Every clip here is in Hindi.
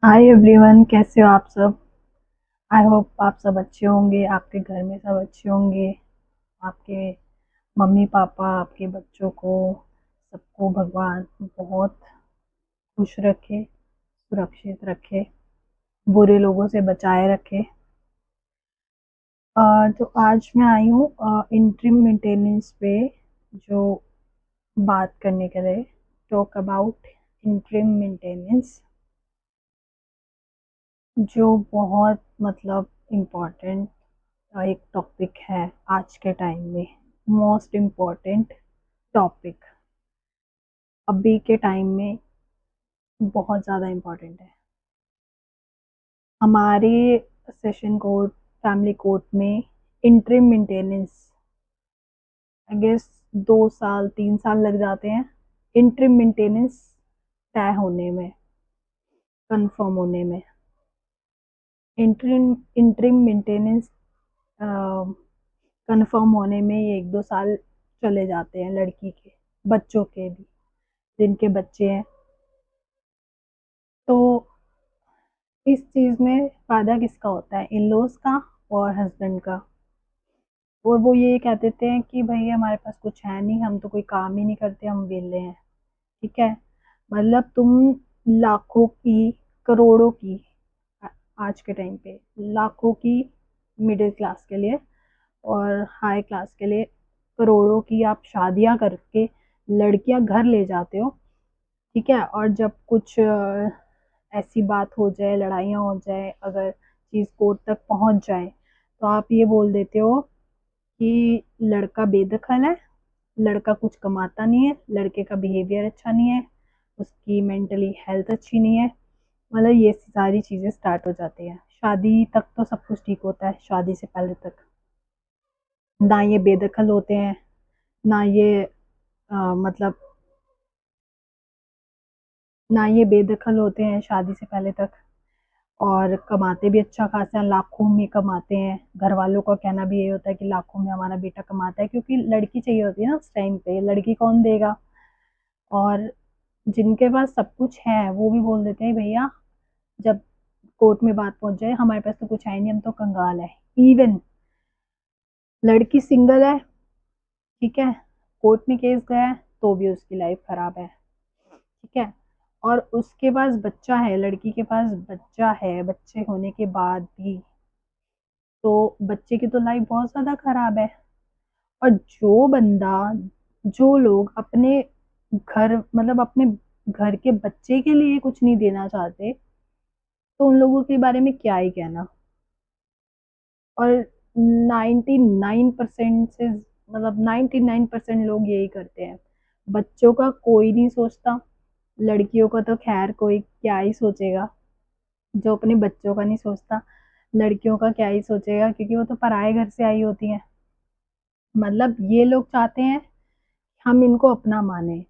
हाय एवरीवन, कैसे हो आप सब। आई होप आप सब अच्छे होंगे, आपके घर में सब अच्छे होंगे। आपके मम्मी पापा, आपके बच्चों को, सबको भगवान बहुत खुश रखे, सुरक्षित रखे, बुरे लोगों से बचाए रखे। तो आज मैं आई हूँ इंटरिम मेंटेनेंस पे, जो बात करने के लिए, टॉक अबाउट इंटरिम मेंटेनेंस, जो बहुत मतलब इम्पोर्टेंट एक टॉपिक है आज के टाइम में। मोस्ट इम्पॉर्टेंट टॉपिक अभी के टाइम में बहुत ज़्यादा इम्पोर्टेंट है। हमारे सेशन कोर्ट, फैमिली कोर्ट में इंटरिम मेंटेनेंस, आई गेस 2 साल 3 साल लग जाते हैं इंटरिम मेंटेनेंस तय होने में, कंफर्म होने में। इंटरिम इंटरिम मेंटेनेंस कंफर्म होने में ये 1 2 साल चले जाते हैं, लड़की के बच्चों के भी, जिनके बच्चे हैं। तो इस चीज में फायदा किसका होता है? इन लॉज का और हस्बैंड का। और वो ये कह देते हैं कि भाई हमारे पास कुछ है नहीं, हम तो कोई काम ही नहीं करते, हम वेले हैं। ठीक है, मतलब तुम लाखों की, करोड़ों की, आ- आज के टाइम पे लाखों की, मिडिल क्लास के लिए और हाई क्लास के लिए करोड़ों की आप शादियां करके लड़कियां घर ले जाते हो। ठीक है, और जब कुछ ऐसी बात हो जाए, लड़ाइयाँ हो जाए, अगर चीज़ कोर्ट तक पहुंच जाए, तो आप ये बोल देते हो कि लड़का बेदखल है, लड़का कुछ कमाता नहीं है, लड़के का बिहेवियर अच्छा नहीं है, उसकी मेंटली हेल्थ अच्छी नहीं है। मतलब ये सारी चीज़ें स्टार्ट हो जाती है। शादी तक तो सब कुछ ठीक होता है, शादी से पहले तक ना ये बेदखल होते हैं, ना ये मतलब ना ये बेदखल होते हैं शादी से पहले तक। और कमाते भी अच्छा खासा है, लाखों में कमाते हैं। घर वालों का कहना भी ये होता है कि लाखों में हमारा बेटा कमाता है, क्योंकि लड़की चाहिए होती है ना उस टाइम पे, लड़की कौन देगा। और जिनके पास सब कुछ है वो भी बोल देते हैं भैया, जब कोर्ट में बात पहुंच जाए, हमारे पास तो कुछ है नहीं, हम तो कंगाल है। इवन लड़की सिंगल है, ठीक है, कोर्ट में केस गया है तो भी उसकी लाइफ खराब है। ठीक है, और उसके पास बच्चा है, लड़की के पास बच्चा है, बच्चे होने के बाद भी तो बच्चे की तो लाइफ बहुत ज्यादा खराब है। और जो बंदा, जो लोग अपने घर, मतलब अपने घर के बच्चे के लिए कुछ नहीं देना चाहते, तो उन लोगों के बारे में क्या ही कहना। और 99% से, मतलब 99% लोग यही करते हैं। बच्चों का कोई नहीं सोचता, लड़कियों का तो खैर कोई क्या ही सोचेगा। जो अपने बच्चों का नहीं सोचता, लड़कियों का क्या ही सोचेगा, क्योंकि वो तो पराये घर से आई होती हैं। मतलब ये लोग चाहते हैं हम इनको अपना माने।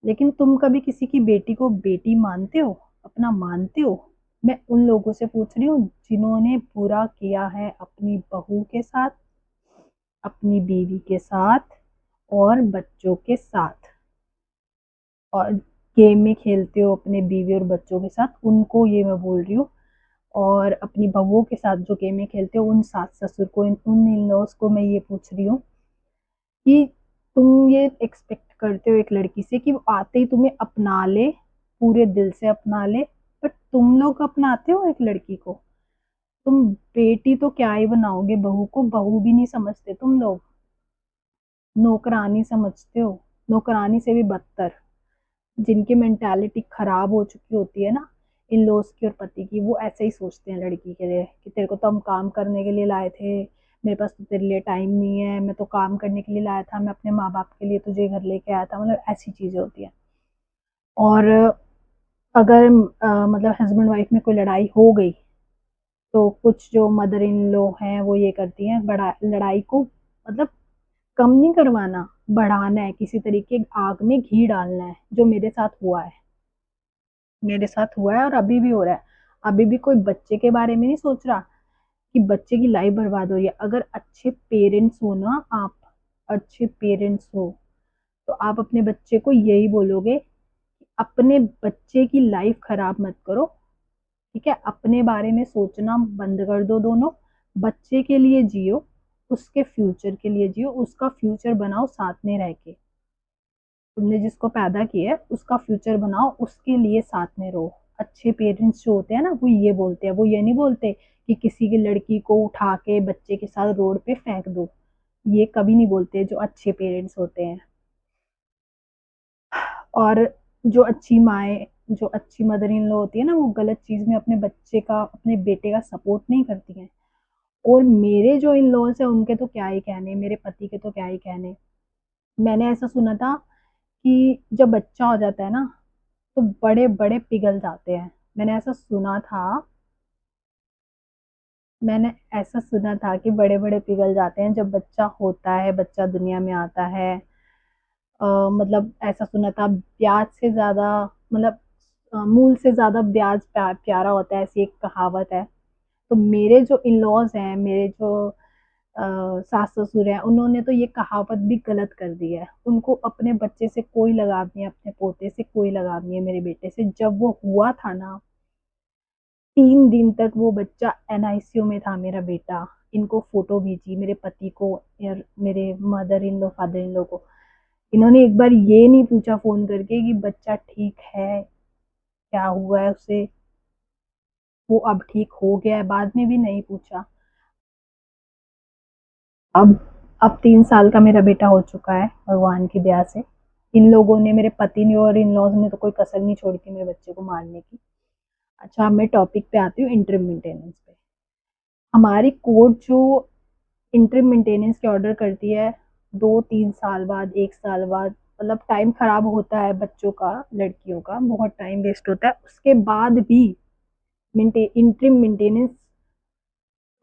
लेकिन तुम कभी किसी की बेटी को बेटी मानते हो, अपना मानते हो? मैं उन लोगों से पूछ रही हूँ जिन्होंने बुरा किया है अपनी बहू के साथ, अपनी बीवी के साथ और बच्चों के साथ। और गेम में खेलते हो अपने बीवी और बच्चों के साथ, उनको ये मैं बोल रही हूँ। और अपनी बहुओं के साथ जो गेमें खेलते हो, उन सास ससुर को, उन इन लॉज को मैं ये पूछ रही हूँ कि तुम ये एक्सपेक्ट करते हो एक लड़की से कि वो आते ही तुम्हें अपना ले, पूरे दिल से अपना ले। बट तुम लोग अपनाते हो एक लड़की को? तुम बेटी तो क्या ही बनाओगे, बहू को बहू भी नहीं समझते तुम लोग, नौकरानी समझते हो। नौकरानी से भी बदतर, जिनकी मेंटालिटी खराब हो चुकी होती है ना, इन लॉज की और पति की, वो ऐसे ही सोचते हैं लड़की के लिए कि तेरे को तो हम काम करने के लिए लाए थे, मेरे पास तो तेरे लिए टाइम नहीं है, मैं तो काम करने के लिए लाया था, मैं अपने माँ बाप के लिए तुझे घर लेके आया था। मतलब ऐसी चीजें होती हैं। और अगर मतलब हस्बैंड वाइफ में कोई लड़ाई हो गई, तो कुछ जो मदर इन लॉ हैं वो ये करती हैं, बड़ा लड़ाई को मतलब कम नहीं करवाना, बढ़ाना है, किसी तरीके आग में घी डालना है, जो मेरे साथ हुआ है। मेरे साथ हुआ है और अभी भी हो रहा है। अभी भी कोई बच्चे के बारे में नहीं सोच रहा कि बच्चे की लाइफ बर्बाद हो रही है। अगर अच्छे पेरेंट्स हो ना आप, अच्छे पेरेंट्स हो, तो आप अपने बच्चे को यही बोलोगे कि अपने बच्चे की लाइफ खराब मत करो, ठीक है, अपने बारे में सोचना बंद कर दो दोनों, बच्चे के लिए जियो, उसके फ्यूचर के लिए जियो, उसका फ्यूचर बनाओ साथ में रह के। तुमने जिसको पैदा किया है उसका फ्यूचर बनाओ, उसके लिए साथ में रहो। अच्छे पेरेंट्स जो होते हैं ना, वो ये बोलते हैं, वो ये नहीं बोलते कि किसी की लड़की को उठा के बच्चे के साथ रोड पे फेंक दो, ये कभी नहीं बोलते जो अच्छे पेरेंट्स होते हैं। और जो अच्छी माएँ, जो अच्छी मदर इन लॉ होती है ना, वो गलत चीज़ में अपने बच्चे का, अपने बेटे का सपोर्ट नहीं करती हैं। और मेरे जो इन लॉज हैं उनके तो क्या ही कहने, मेरे पति के तो क्या ही कहने। मैंने ऐसा सुना था कि जब बच्चा हो जाता है ना, तो बड़े बड़े पिघल जाते हैं। मैंने ऐसा सुना था, मैंने ऐसा सुना था कि बड़े बड़े पिघल जाते हैं जब बच्चा होता है, बच्चा दुनिया में आता है। मतलब ऐसा सुना था, ब्याज से ज्यादा, मतलब मूल से ज्यादा ब्याज प्यारा होता है, ऐसी एक कहावत है। तो मेरे जो इन लॉज हैं, मेरे जो सास ससुर हैं, उन्होंने तो ये कहावत भी गलत कर दी है। उनको अपने बच्चे से कोई लगाव नहीं है, अपने पोते से कोई लगाव नहीं है, मेरे बेटे से। जब वो हुआ था ना, 3 दिन तक वो बच्चा एनआईसीयू में था, मेरा बेटा। इनको फोटो भेजी मेरे पति को, या मेरे mother in law, father in law को। इन्होंने एक बार ये नहीं पूछा फोन करके कि बच्चा ठीक है, क्या हुआ है उसे, वो अब ठीक हो गया है, बाद में भी नहीं पूछा। अब अब 3 साल का मेरा बेटा हो चुका है, भगवान की दया से। इन लोगों ने, मेरे पति ने और इन लॉज ने तो कोई कसर नहीं छोड़ी थी मेरे बच्चे को मारने की। अच्छा, अब मैं टॉपिक पे आती हूँ, इंटरिम मेंटेनेंस पे। हमारी कोर्ट जो इंटरिम मेंटेनेंस के ऑर्डर करती है, 2-3 साल बाद, 1 साल बाद, मतलब टाइम खराब होता है बच्चों का, लड़कियों का बहुत टाइम वेस्ट होता है, उसके बाद भी इंटरिम मेंटेनेंस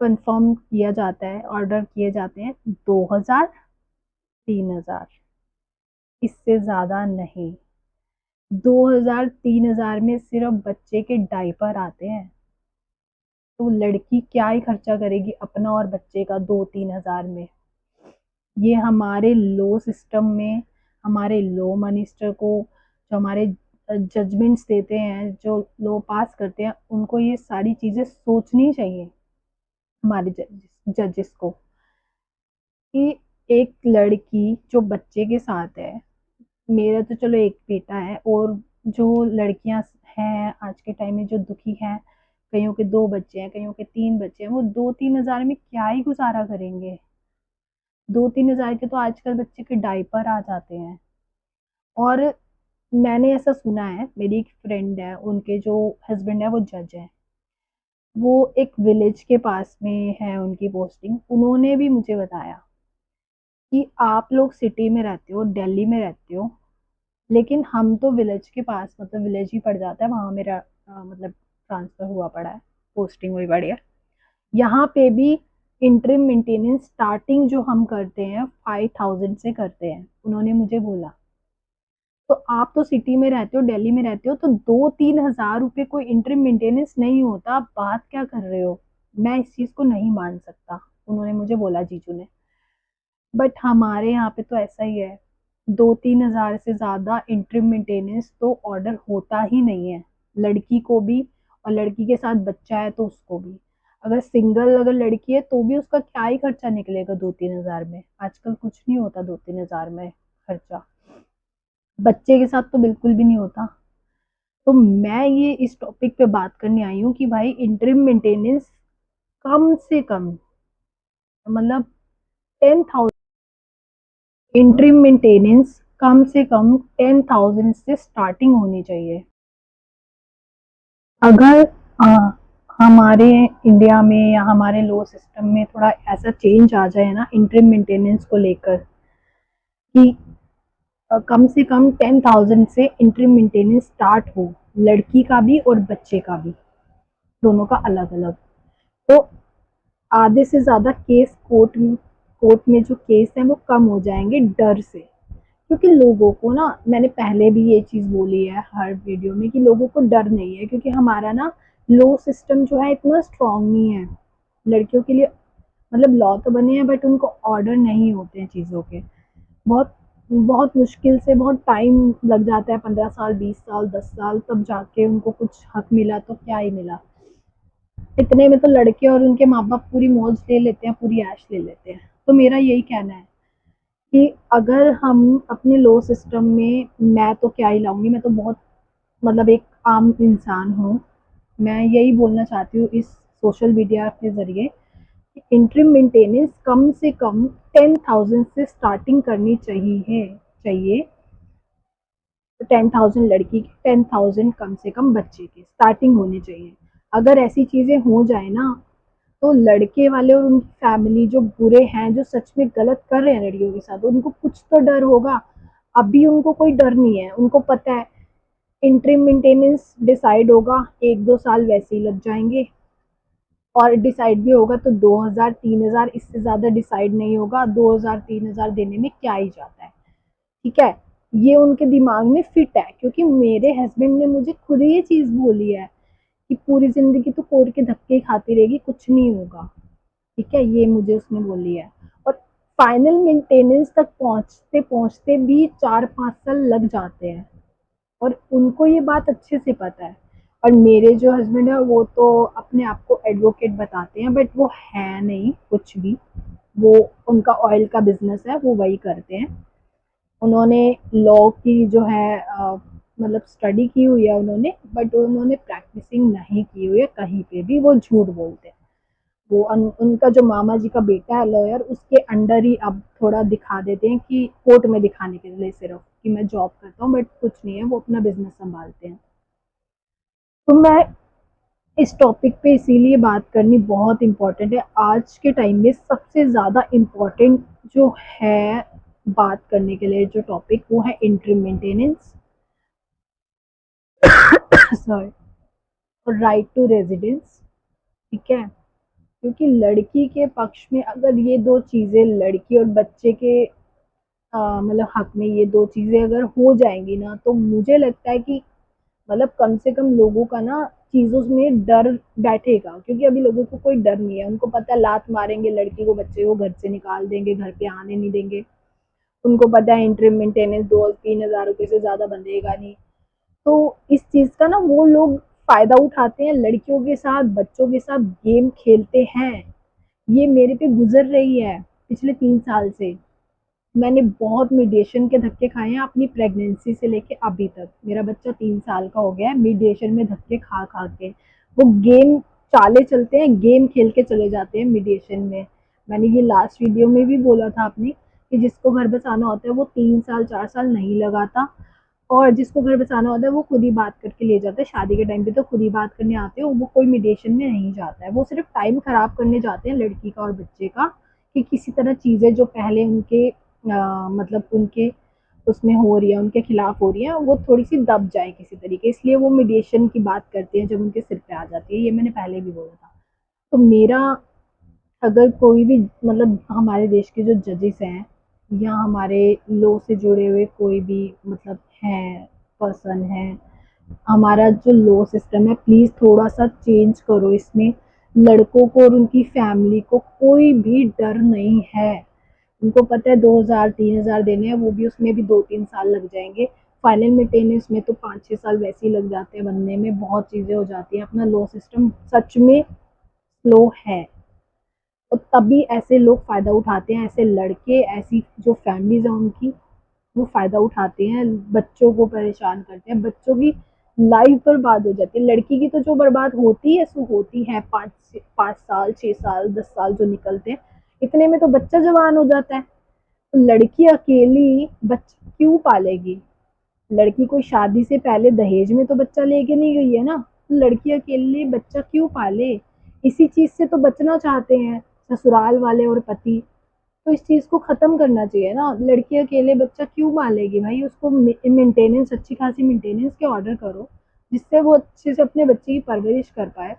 कंफर्म किया जाता है, ऑर्डर किए जाते हैं 2,000, 3,000, इससे ज्यादा नहीं। 2,000, 3,000 में सिर्फ बच्चे के डायपर आते हैं। तो लड़की क्या ही खर्चा करेगी अपना और बच्चे का 2-3 हजार में। ये हमारे लॉ सिस्टम में, हमारे लॉ मिनिस्टर को, जो हमारे जजमेंट्स देते हैं, जो लॉ पास करते हैं, उनको ये सारी चीजें सोचनी चाहिए, हमारे जजेस को, कि एक लड़की जो बच्चे के साथ है, मेरा तो चलो एक बेटा है, और जो लड़कियां हैं आज के टाइम में जो दुखी हैं, कईयों के 2 बच्चे हैं, कईयों के 3 बच्चे हैं, वो 2-3 हजार में क्या ही गुजारा करेंगे। 2-3 हजार के तो आजकल बच्चे के डायपर आ जाते हैं। और मैंने ऐसा सुना है, मेरी एक फ्रेंड है, उनके जो हस्बैंड है वो जज है, वो एक विलेज के पास में है उनकी पोस्टिंग। उन्होंने भी मुझे बताया कि आप लोग सिटी में रहते हो, दिल्ली में रहते हो, लेकिन हम तो विलेज के पास, मतलब विलेज ही पड़ जाता है, वहां मेरा मतलब ट्रांसफर हुआ पड़ा है, पोस्टिंग हुई पड़ी है। यहाँ पे भी इंटरिम मेंटेनेंस स्टार्टिंग जो हम करते हैं 5,000 से करते हैं, उन्होंने मुझे बोला। तो आप तो सिटी में रहते हो, दिल्ली में रहते हो, तो 2-3 हजार रुपये कोई इंटरिम मेंटेनेंस नहीं होता, आप बात क्या कर रहे हो। मैं इस चीज को नहीं मान सकता, उन्होंने मुझे बोला, जीजू ने। बट हमारे यहाँ पे तो ऐसा ही है, 2-3 हजार से ज्यादा इंटरिम मेंटेनेंस तो ऑर्डर होता ही नहीं है, लड़की को भी, और लड़की के साथ बच्चा है तो उसको भी। अगर सिंगल, अगर लड़की है तो भी उसका क्या ही खर्चा निकलेगा 2-3 हजार में। आजकल कुछ नहीं होता 2-3 हजार में खर्चा, बच्चे के साथ तो बिल्कुल भी नहीं होता। तो मैं ये इस टॉपिक पे बात करने आई हूँ कि भाई इंटरिम मेंटेनेंस कम से कम, मतलब 10,000, इंटरिम मेंटेनेंस कम से कम 10,000 से स्टार्टिंग होनी चाहिए। अगर हमारे इंडिया में या हमारे लॉ सिस्टम में थोड़ा ऐसा चेंज आ जाए ना इंटरिम मेंटेनेंस को लेकर, कि कम से कम 10,000 से इंटरिम मेंटेनेंस स्टार्ट हो, लड़की का भी और बच्चे का भी, दोनों का अलग अलग, तो आधे से ज्यादा केस कोर्ट में जो केस है वो कम हो जाएंगे डर से। क्योंकि लोगों को ना, मैंने पहले भी ये चीज बोली है हर वीडियो में, कि लोगों को डर नहीं है, क्योंकि हमारा ना लॉ सिस्टम जो है इतना स्ट्रांग नहीं है लड़कियों के लिए। मतलब लॉ तो बने हैं, बट उनको ऑर्डर नहीं होते हैं चीज़ों के। बहुत बहुत मुश्किल से, बहुत टाइम लग जाता है, 15 साल, 20 साल, 10 साल, तब जाके उनको कुछ हक मिला, तो क्या ही मिला। इतने में तो लड़के और उनके माँ बाप पूरी मौज ले लेते हैं, पूरी ऐश ले लेते हैं। तो मेरा यही कहना है कि अगर हम अपने लो सिस्टम में, मैं तो क्या ही लाऊंगी, मैं तो बहुत मतलब एक आम इंसान हूँ, मैं यही बोलना चाहती हूँ इस सोशल मीडिया के ज़रिए, इंटरिम मेंटेनेंस कम से कम 10,000 से स्टार्टिंग करनी चाहिए। 10,000 लड़की की, 10,000 कम से कम बच्चे की स्टार्टिंग होनी चाहिए। अगर ऐसी चीज़ें हो जाए ना, तो लड़के वाले और उनकी फैमिली जो बुरे हैं, जो सच में गलत कर रहे हैं लड़कियों के साथ, उनको कुछ तो डर होगा। अभी उनको कोई डर नहीं है, उनको पता है इंटरिम मेंटेनेंस डिसाइड होगा, 1-2 साल वैसे ही लग जाएंगे, और डिसाइड भी होगा तो 2,000 3,000, इससे ज़्यादा डिसाइड नहीं होगा। 2,000 3,000 देने में क्या ही जाता है, ठीक है। ये उनके दिमाग में फिट है, क्योंकि मेरे हस्बैंड ने मुझे खुद ये चीज़ बोली है कि पूरी ज़िंदगी तो कोर के धक्के खाती रहेगी, कुछ नहीं होगा, ठीक है, ये मुझे उसने बोली है। और फाइनल मेंटेनेंस तक पहुंचते पहुंचते भी 4-5 साल लग जाते हैं, और उनको ये बात अच्छे से पता है। और मेरे जो हस्बैंड है वो तो अपने आप को एडवोकेट बताते हैं, बट वो है नहीं कुछ भी। वो, उनका ऑयल का बिजनेस है, वो वही करते हैं। उन्होंने लॉ की जो है मतलब स्टडी की हुई है उन्होंने, बट उन्होंने प्रैक्टिसिंग नहीं की हुई है कहीं पे भी, वो झूठ बोलते हैं। वो उनका जो मामा जी का बेटा है लॉयर, उसके अंडर ही अब थोड़ा दिखा देते हैं कि कोर्ट में दिखाने के लिए सिर्फ कि मैं जॉब करता हूँ, बट कुछ नहीं है, वो अपना बिजनेस संभालते हैं। तो मैं इस टॉपिक पे इसीलिए बात करनी बहुत इम्पोर्टेंट है। आज के टाइम में सबसे ज़्यादा इम्पोर्टेंट जो है बात करने के लिए जो टॉपिक, वो है इंटरिम मेंटेनेंस, सॉरी, और राइट टू रेजिडेंस, ठीक है। क्योंकि लड़की के पक्ष में अगर ये दो चीज़ें, लड़की और बच्चे के मतलब हक में ये दो चीज़ें अगर हो जाएंगी ना, तो मुझे लगता है कि मतलब कम से कम लोगों का ना चीज़ों में डर बैठेगा। क्योंकि अभी लोगों को कोई डर नहीं है, उनको पता है लात मारेंगे लड़की को, बच्चे को घर से निकाल देंगे, घर पे आने नहीं देंगे। उनको पता है इंटरिम मेंटेनेंस 2-3 हज़ार रुपये से ज़्यादा बंधेगा नहीं। तो इस चीज़ का ना वो लोग फ़ायदा उठाते हैं, लड़कियों के साथ, बच्चों के साथ गेम खेलते हैं। ये मेरे पे गुजर रही है पिछले 3 साल से। मैंने बहुत मीडिएशन के धक्के खाए हैं अपनी प्रेगनेंसी से लेके अभी तक। मेरा बच्चा 3 साल का हो गया है, मीडिएशन में धक्के खा खा के। वो गेम चाले चलते हैं, गेम खेल के चले जाते हैं मीडिएशन में। मैंने ये लास्ट वीडियो में भी बोला था अपनी कि जिसको घर बसाना होता है वो 3 साल 4 साल नहीं लगाता, और जिसको घर बसाना होता है वो खुद ही बात करके ले जाता है। शादी के टाइम पे तो खुद ही बात करने आते हैं, वो कोई मीडिएशन में नहीं जाता है, वो सिर्फ टाइम खराब करने जाते हैं लड़की का और बच्चे का, कि किसी तरह चीज़ें जो पहले उनके मतलब उनके उसमें हो रही है, उनके खिलाफ हो रही है, वो थोड़ी सी दब जाए किसी तरीके, इसलिए वो मीडिएशन की बात करते हैं जब उनके सिर पे आ जाती है। ये मैंने पहले भी बोला था। तो मेरा, अगर कोई भी मतलब हमारे देश के जो जजेस हैं, या हमारे लॉ से जुड़े हुए कोई भी मतलब हैं, पर्सन है, हमारा जो लॉ सिस्टम है, प्लीज़ थोड़ा सा चेंज करो इसमें। लड़कों को और उनकी फैमिली को कोई भी डर नहीं है। उनको पता है 2,000 3,000 देने हैं, वो भी उसमें भी 2-3 साल लग जाएंगे। फाइनल मेंटेनेंस में तो 5-6 साल वैसे ही लग जाते हैं, बनने में बहुत चीज़ें हो जाती हैं। अपना लॉ सिस्टम सच में स्लो है, और तभी ऐसे लोग फ़ायदा उठाते हैं, ऐसे लड़के, ऐसी जो फैमिलीज़ हैं उनकी, वो फ़ायदा उठाते हैं, बच्चों को परेशान करते हैं, बच्चों की लाइफ बर्बाद हो जाती है। लड़की की तो जो बर्बाद होती है सो होती है, 5 साल 6 साल 10 साल जो निकलते हैं, इतने में तो बच्चा जवान हो जाता है। तो लड़की अकेली बच्चा क्यों पालेगी? लड़की कोई शादी से पहले दहेज में तो बच्चा लेके नहीं गई है ना, तो लड़की अकेले बच्चा क्यों पाले? इसी चीज़ से तो बचना चाहते हैं ससुराल वाले और पति। तो इस चीज़ को ख़त्म करना चाहिए ना, लड़की अकेले बच्चा क्यों पालेगी भाई? उसको मेंटेनेंस, अच्छी खासी मेंटेनेंस के ऑर्डर करो, जिससे वो अच्छे से अपने बच्चे की परवरिश कर पाए,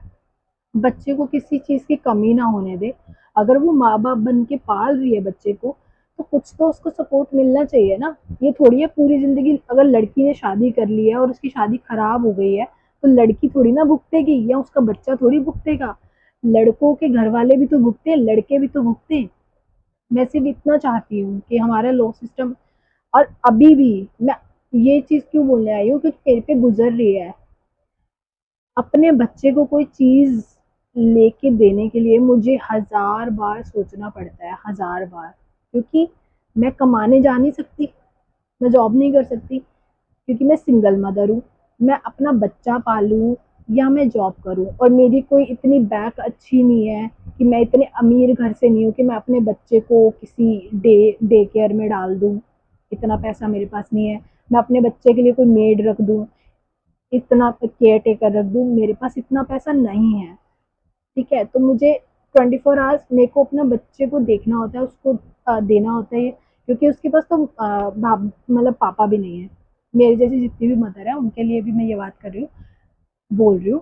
बच्चे को किसी चीज़ की कमी ना होने दे। अगर वो माँ बाप बन के पाल रही है बच्चे को, तो कुछ तो उसको सपोर्ट मिलना चाहिए ना। ये थोड़ी है पूरी ज़िंदगी, अगर लड़की ने शादी कर ली है और उसकी शादी खराब हो गई है, तो लड़की थोड़ी ना भुगतेगी, या उसका बच्चा थोड़ी भुगतेगा। लड़कों के घर वाले भी तो भुगते हैं, लड़के भी तो भुगते हैं। मैं सिर्फ इतना चाहती हूँ कि हमारा लॉ सिस्टम, और अभी भी मैं ये चीज़ क्यों बोलने आई हूँ, क्योंकि मेरे पे गुजर रही है। अपने बच्चे को कोई चीज़ लेके देने के लिए मुझे 1000 बार सोचना पड़ता है, 1000 बार, क्योंकि मैं कमाने जा नहीं सकती, मैं जॉब नहीं कर सकती, क्योंकि मैं सिंगल मदर हूँ। मैं अपना बच्चा पालूँ या मैं जॉब करूँ, और मेरी कोई इतनी बैक अच्छी नहीं है कि मैं इतने अमीर घर से नहीं हूँ कि मैं अपने बच्चे को किसी डे केयर में डाल दूँ, इतना पैसा मेरे पास नहीं है। मैं अपने बच्चे के लिए कोई मेड रख दूँ, इतना केयर टेकर रख दूँ, मेरे पास इतना पैसा नहीं है। ठीक है, तो मुझे 24 आवर्स मेरे को अपना बच्चे को देखना होता है, उसको देना होता है, क्योंकि उसके पास तो मतलब पापा भी नहीं है। मेरे जैसी जितनी भी मदर है उनके लिए भी मैं ये बात कर रही हूँ, बोल रही हूँ,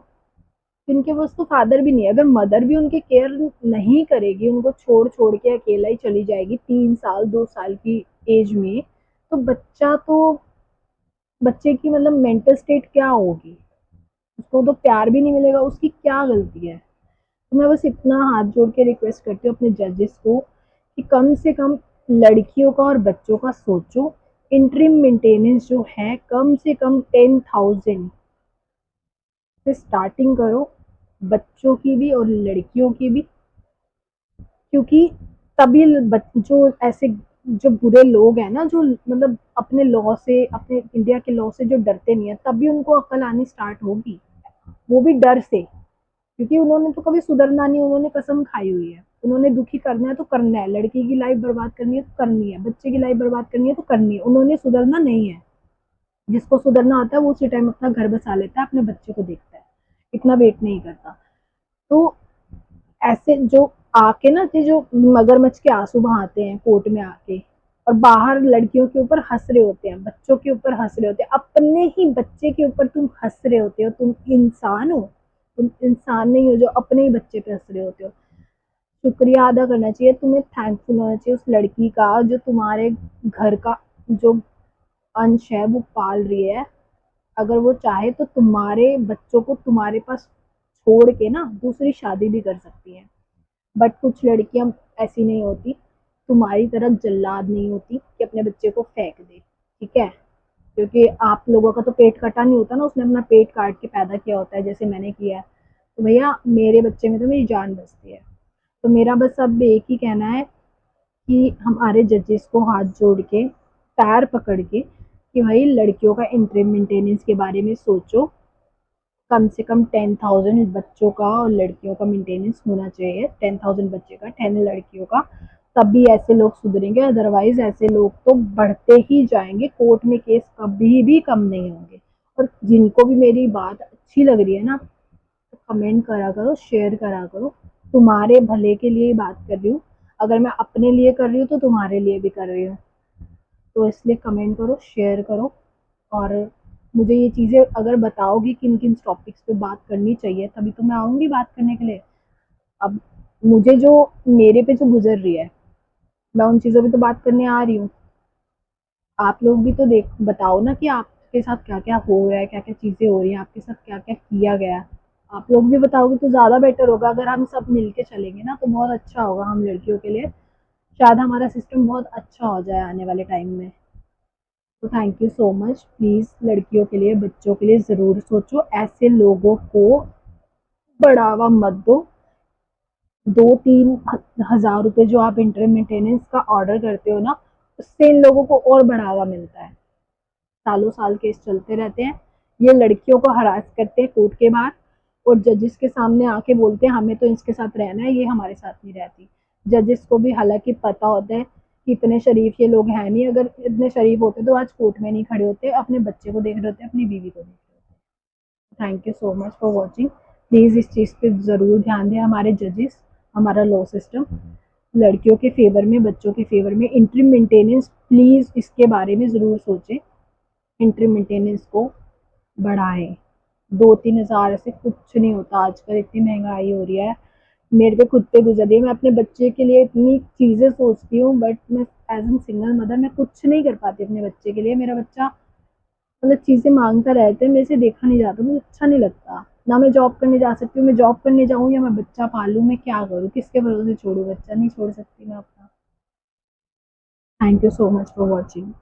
इनके पास तो फादर भी नहीं है। अगर मदर भी उनकी केयर नहीं करेगी, उनको छोड़ छोड़ के अकेला ही चली जाएगी 3 साल 2 साल की एज में, तो बच्चे की मतलब मेंटल स्टेट क्या होगी, उसको तो प्यार भी नहीं मिलेगा, उसकी क्या गलती है। तो मैं बस इतना हाथ जोड़ के रिक्वेस्ट करती हूँ अपने जजेस को कि कम से कम लड़कियों का और बच्चों का सोचो। इंटरिम मेंटेनेंस जो है कम से कम 10,000 से स्टार्टिंग करो, बच्चों की भी और लड़कियों की भी, क्योंकि तभी जो ऐसे जो बुरे लोग हैं ना, जो मतलब अपने लॉ से, अपने इंडिया के लॉ से जो डरते नहीं है, तभी उनको अक्ल आनी स्टार्ट होगी, वो भी डर से, क्योंकि उन्होंने तो कभी सुधरना नहीं, उन्होंने कसम खाई हुई है, उन्होंने दुखी करना है तो करना है, लड़की की लाइफ बर्बाद करनी है तो करनी है, बच्चे की लाइफ बर्बाद करनी है तो करनी है, उन्होंने सुधरना नहीं है। जिसको सुधरना होता है वो उसी टाइम अपना घर बसा लेता है, अपने बच्चे को देखता है, इतना वेट नहीं करता। तो ऐसे जो आके ना, जो मगरमच्छ के आंसू बहाते हैं कोर्ट में आके, और बाहर लड़कियों के ऊपर हंस रहे होते हैं, बच्चों के ऊपर हंस रहे होते हैं, अपने ही बच्चे के ऊपर तुम हंस रहे होते हो, तुम इंसान हो, तुम इंसान नहीं हो जो अपने ही बच्चे पे हंस रहे होते हो। शुक्रिया अदा करना चाहिए तुम्हें, थैंकफुल होना चाहिए उस लड़की का जो तुम्हारे घर का जो अंश है वो पाल रही है। अगर वो चाहे तो तुम्हारे बच्चों को तुम्हारे पास छोड़ के ना दूसरी शादी भी कर सकती है, बट कुछ लड़कियां ऐसी नहीं होती, तुम्हारी तरह जल्लाद नहीं होती कि अपने बच्चे को फेंक दे। ठीक है, क्योंकि आप लोगों का तो पेट कटा नहीं होता ना, उसने अपना पेट काट के पैदा किया होता है जैसे मैंने किया है। तो भैया मेरे बच्चे में तो मेरी जान बसती है। तो मेरा बस अब एक ही कहना है कि हमारे जजेस को हाथ जोड़ के, पैर पकड़ के, कि भाई लड़कियों का इंटरिम मेंटेनेंस के बारे में सोचो, कम से कम 10,000 बच्चों का और लड़कियों का मेंटेनेंस होना चाहिए, 10,000 बच्चे का, 10 लड़कियों का, तभी ऐसे लोग सुधरेंगे, अदरवाइज ऐसे लोग तो बढ़ते ही जाएंगे, कोर्ट में केस कभी भी कम नहीं होंगे। और जिनको भी मेरी बात अच्छी लग रही है ना, तो कमेंट करा करो, शेयर करा करो, तुम्हारे भले के लिए ही बात कर रही हूँ, अगर मैं अपने लिए कर रही हूँ तो तुम्हारे लिए भी कर रही हूँ। तो इसलिए कमेंट करो, शेयर करो, और मुझे ये चीज़ें अगर बताओगी किन किन टॉपिक्स पे बात करनी चाहिए, तभी तो मैं आऊँगी बात करने के लिए। अब मुझे जो मेरे पे जो गुजर रही है, मैं उन चीज़ों पे तो बात करने आ रही हूँ। आप लोग भी तो देख बताओ ना कि आपके साथ क्या क्या हो रहा है, क्या क्या चीज़ें हो रही हैं, आपके साथ क्या क्या किया गया है। आप लोग भी बताओगे तो ज़्यादा बेटर होगा, अगर हम सब मिल के चलेंगे ना तो बहुत अच्छा होगा हम लड़कियों के लिए, शायद हमारा सिस्टम बहुत अच्छा हो जाए आने वाले टाइम में। तो thank you so much, please लड़कियों के लिए, बच्चों के लिए ज़रूर सोचो, ऐसे लोगों को बढ़ावा मत दो। 2-3 हज़ार रुपये जो आप इंटर मेंटेनेंस का ऑर्डर करते हो ना, उससे इन लोगों को और बढ़ावा मिलता है, सालों साल केस चलते रहते हैं, ये लड़कियों को हरास करते हैं कोर्ट के बाहर, और जजेस के सामने आके बोलते हैं हमें तो इसके साथ रहना है, ये हमारे साथ नहीं रहती। जजेस को भी हालांकि पता होता है कि इतने शरीफ ये लोग हैं नहीं, अगर इतने शरीफ होते तो आज कोर्ट में नहीं खड़े होते, अपने बच्चे को देख रहे होते, अपनी बीवी को देख रहे होते। Thank you so much for watching, please इस चीज़ पे ज़रूर ध्यान दें हमारे जजेस, हमारा लॉ सिस्टम लड़कियों के फेवर में, बच्चों के फेवर में, इंटरिम मेंटेनेंस प्लीज़ इसके बारे में ज़रूर सोचें, इंटरिम मेंटेनेंस को बढ़ाएं। 2-3 हज़ार से कुछ नहीं होता, आजकल इतनी महंगाई हो रही है, मेरे पे खुद पे गुजर रही है। मैं अपने बच्चे के लिए इतनी चीज़ें सोचती हूँ, बट मैं एज एन सिंगल मदर मैं कुछ नहीं कर पाती अपने बच्चे के लिए। मेरा बच्चा मतलब चीज़ें मांगता रहता है, मेरे से देखा नहीं जाता, मुझे अच्छा नहीं लगता। ना मैं जॉब करने जा सकती हूँ, मैं जॉब करने जाऊँ या मैं बच्चा पालूँ, मैं क्या करूँ, किसके भरोसे छोड़ूँ, बच्चा नहीं छोड़ सकती मैं अपना। Thank you so much for watching.